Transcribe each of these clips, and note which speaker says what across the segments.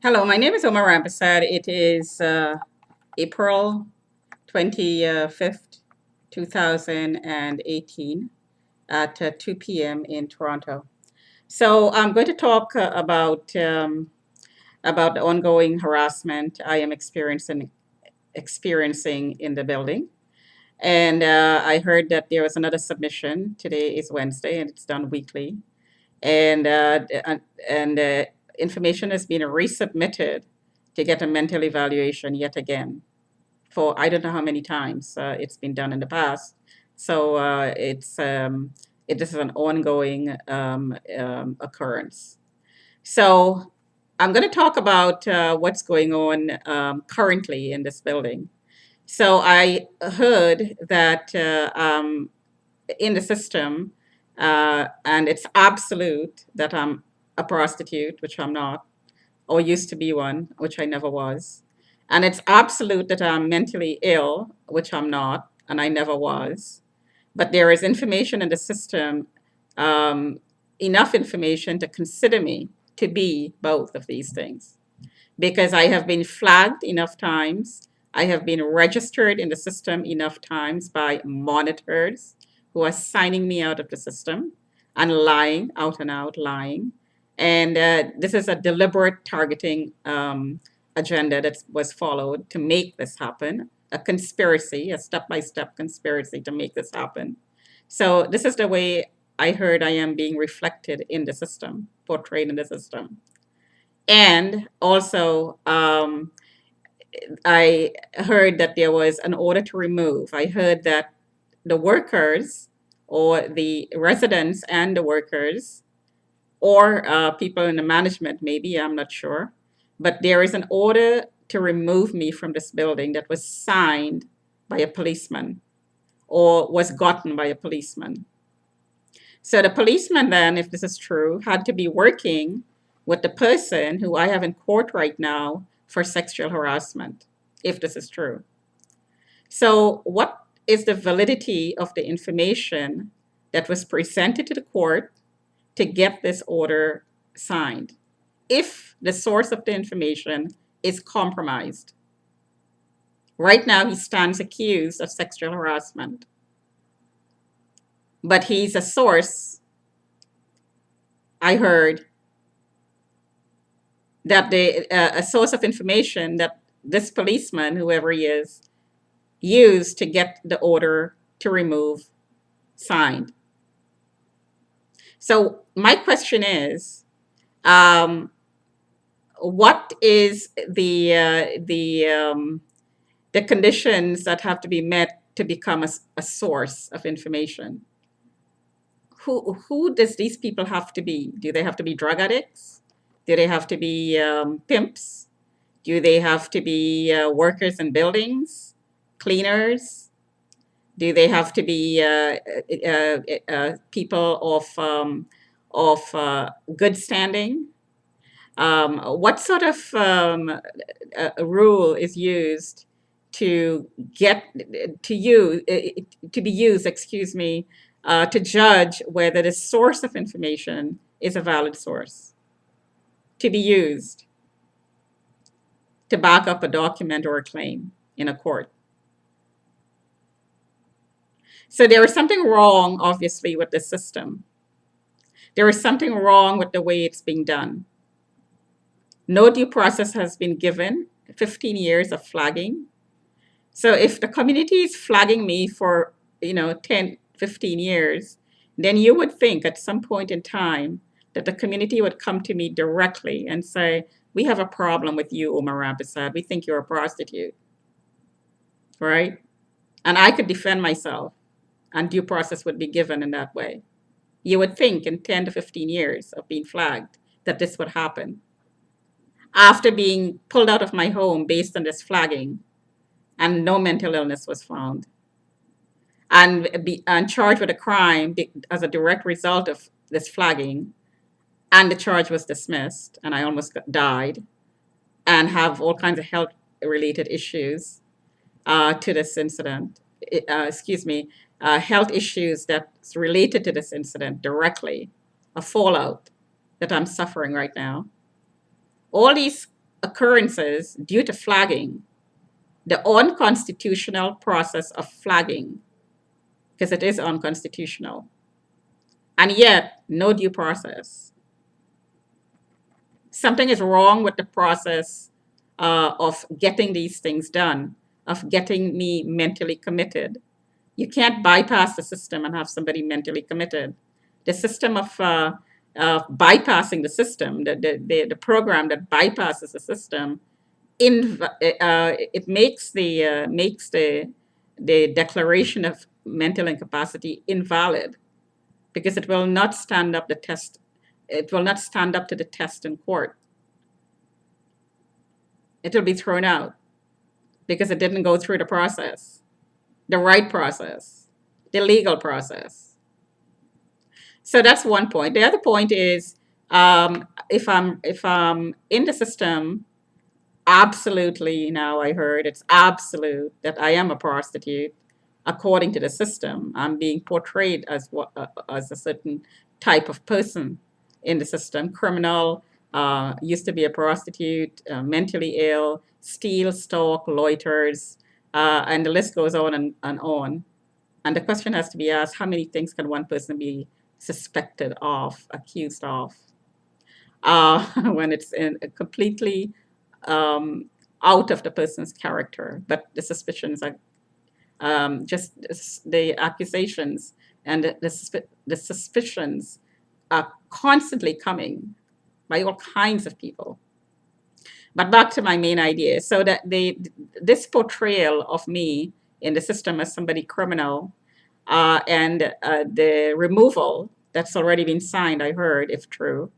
Speaker 1: Hello, my name is Omar Rampersad. It is April 25th, 2018 at 2 p.m. in Toronto. So I'm going to talk about the ongoing harassment I am experiencing in the building. And I heard that there was another submission. Today is Wednesday, and it's done weekly. And information has been resubmitted to get a mental evaluation yet again for I don't know how many times it's been done in the past. So this is an ongoing occurrence. So I'm going to talk about what's going on currently in this building. So I heard that in the system, and it's absolute that I'm a prostitute, which I'm not, or used to be one, which I never was. And it's absolute that I'm mentally ill, which I'm not, and I never was. But there is information in the system, um, enough information to consider me to be both of these things because I have been flagged enough times. I have been registered in the system enough times by monitors who are signing me out of the system and lying, out and out lying. And this is a deliberate targeting agenda that was followed to make this happen, a conspiracy, a step by step conspiracy to make this happen. So, this is the way I heard I am being reflected in the system, portrayed in the system. And also, I heard that there was an order to remove. I heard that the workers or the residents and the workers or people in the management, maybe, I'm not sure, but there is an order to remove me from this building that was signed by a policeman or was gotten by a policeman. So the policeman then, if this is true, had to be working with the person who I have in court right now for sexual harassment, if this is true. So what is the validity of the information that was presented to the court to get this order signed? If the source of the information is compromised. Right now, he stands accused of sexual harassment, but he's a source. I heard that a source of information that this policeman, whoever he is, used to get the order to remove signed. So my question is, what is the conditions that have to be met to become a source of information? Who does these people have to be? Do they have to be drug addicts? Do they have to be pimps? Do they have to be workers in buildings, cleaners? Do they have to be people of good standing? What sort of rule is used to get to you to be used? Excuse me, to judge whether the source of information is a valid source to be used to back up a document or a claim in a court. So there is something wrong, obviously, with the system. There is something wrong with the way it's being done. No due process has been given, 15 years of flagging. So if the community is flagging me for, 10, 15 years, then you would think at some point in time that the community would come to me directly and say, we have a problem with you, Omar Rampersad. We think you're a prostitute, right? And I could defend myself and due process would be given in that way. You would think in 10 to 15 years of being flagged that this would happen. After being pulled out of my home based on this flagging, and no mental illness was found, and charged with a crime as a direct result of this flagging, and the charge was dismissed, and I almost died, and have all kinds of health related issues to this incident. Excuse me, health issues that's related to this incident directly, a fallout that I'm suffering right now. All these occurrences due to flagging, the unconstitutional process of flagging, because it is unconstitutional, and yet no due process. Something is wrong with the process of getting these things done, of getting me mentally committed. You can't bypass the system and have somebody mentally committed. The system of bypassing the system, the program that bypasses the system, it makes the declaration of mental incapacity invalid, because it will not stand up the test. It will not stand up to the test in court. It will be thrown out because it didn't go through the process, the right process, the legal process. So that's one point. The other point is, if I'm in the system, absolutely, now I heard it's absolute that I am a prostitute. According to the system, I'm being portrayed as a certain type of person in the system: criminal, used to be a prostitute, mentally ill, steal, stalk, loiters, and the list goes on and on. And the question has to be asked: how many things can one person be suspected of, accused of, when it's completely out of the person's character? But the suspicions are just the accusations and the suspicions are constantly coming by all kinds of people. But back to my main idea. So that this portrayal of me in the system as somebody criminal, and the removal that's already been signed, I heard, if true,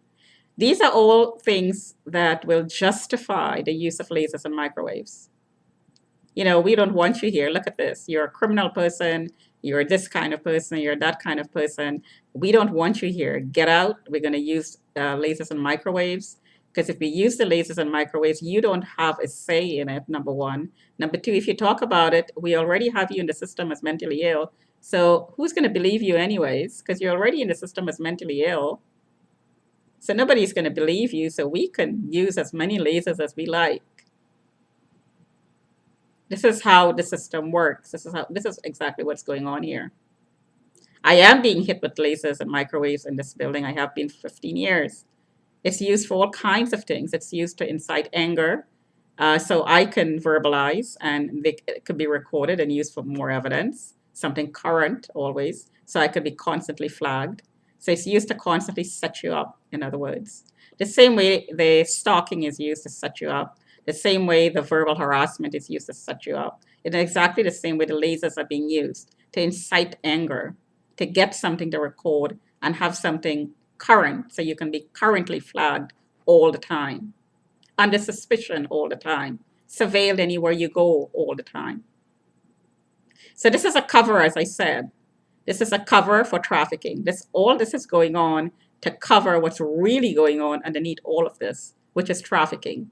Speaker 1: these are all things that will justify the use of lasers and microwaves. We don't want you here. Look at this. You're a criminal person. You're this kind of person. You're that kind of person. We don't want you here. Get out. We're going to use lasers and microwaves. Because if we use the lasers and microwaves, you don't have a say in it, number one. Number two, if you talk about it, we already have you in the system as mentally ill. So who's going to believe you anyways? Because you're already in the system as mentally ill. So nobody's going to believe you. So we can use as many lasers as we like. This is how the system works. This is exactly what's going on here. I am being hit with lasers and microwaves in this building. I have been for 15 years. It's used for all kinds of things. It's used to incite anger, so I can verbalize, and it could be recorded and used for more evidence, something current always, so I could be constantly flagged. So it's used to constantly set you up, in other words. The same way the stalking is used to set you up, the same way the verbal harassment is used to set you up. In exactly the same way the lasers are being used to incite anger, to get something to record and have something current, so you can be currently flagged all the time, under suspicion all the time, surveilled anywhere you go all the time. So this is a cover, as I said. This is a cover for trafficking. All this is going on to cover what's really going on underneath all of this, which is trafficking.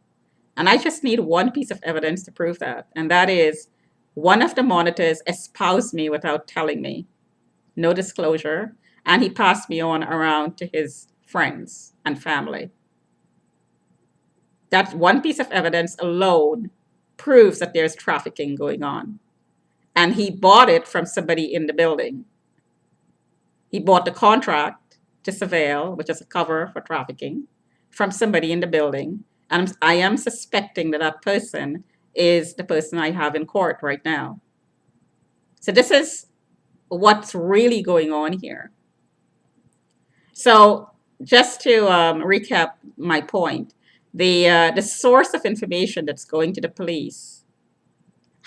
Speaker 1: And I just need one piece of evidence to prove that. And that is, one of the monitors espoused me without telling me. No disclosure. And he passed me on around to his friends and family. That one piece of evidence alone proves that there's trafficking going on. And he bought it from somebody in the building. He bought the contract to surveil, which is a cover for trafficking, from somebody in the building. And I am suspecting that that person is the person I have in court right now. So this is what's really going on here. So just to recap my point, the source of information that's going to the police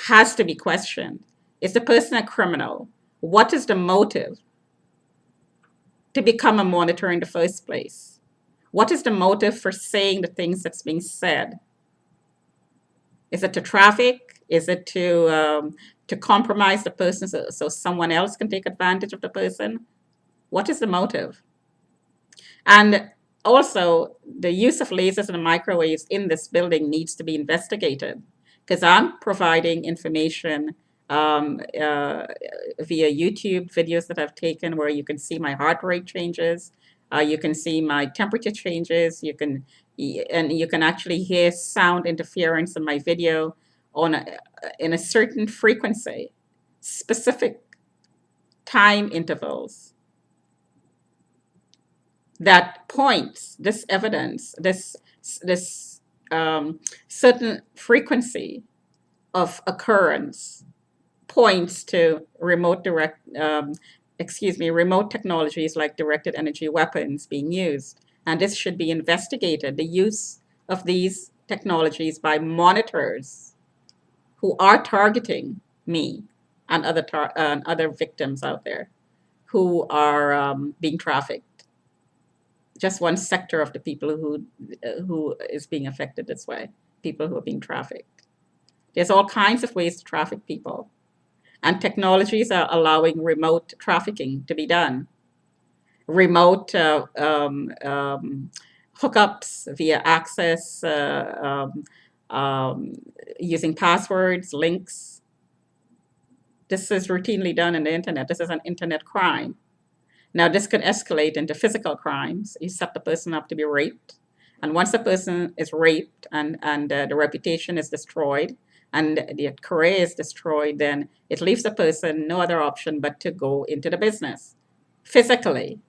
Speaker 1: has to be questioned. Is the person a criminal? What is the motive to become a monitor in the first place? What is the motive for saying the things that's being said? Is it to traffic? Is it to compromise the person so someone else can take advantage of the person? What is the motive? And also, the use of lasers and microwaves in this building needs to be investigated, because I'm providing information via YouTube videos that I've taken where you can see my heart rate changes. You can see my temperature changes. And you can actually hear sound interference in my video in a certain frequency, specific time intervals that points this evidence, this certain frequency of occurrence points to remote technologies like directed energy weapons being used. And this should be investigated, the use of these technologies by monitors who are targeting me and other victims out there who are being trafficked. Just one sector of the people who is being affected this way, people who are being trafficked. There's all kinds of ways to traffic people. And technologies are allowing remote trafficking to be done. Remote hookups via access, using passwords, links. This is routinely done in the internet. This is an internet crime. Now, this could escalate into physical crimes. You set the person up to be raped. And once the person is raped and the reputation is destroyed, and the career is destroyed, then it leaves the person no other option but to go into the business physically,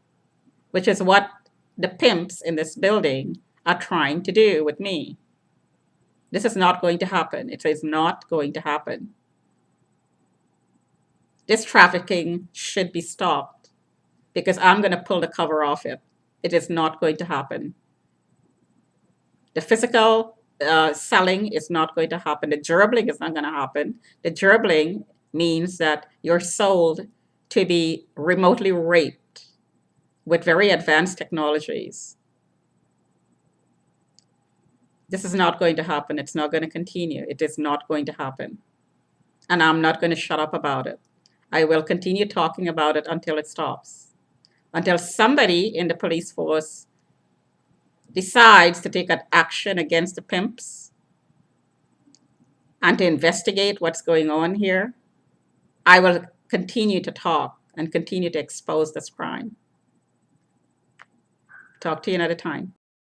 Speaker 1: which is what the pimps in this building are trying to do with me. This is not going to happen. It is not going to happen. This trafficking should be stopped because I'm going to pull the cover off it. It is not going to happen. The physical selling is not going to happen. The gerbling is not going to happen. The gerbling means that you're sold to be remotely raped with very advanced technologies. This is not going to happen. It's not going to continue. It is not going to happen. And I'm not going to shut up about it. I will continue talking about it until it stops. Until somebody in the police force decides to take an action against the pimps and to investigate what's going on here, I will continue to talk and continue to expose this crime. Talk to you another time.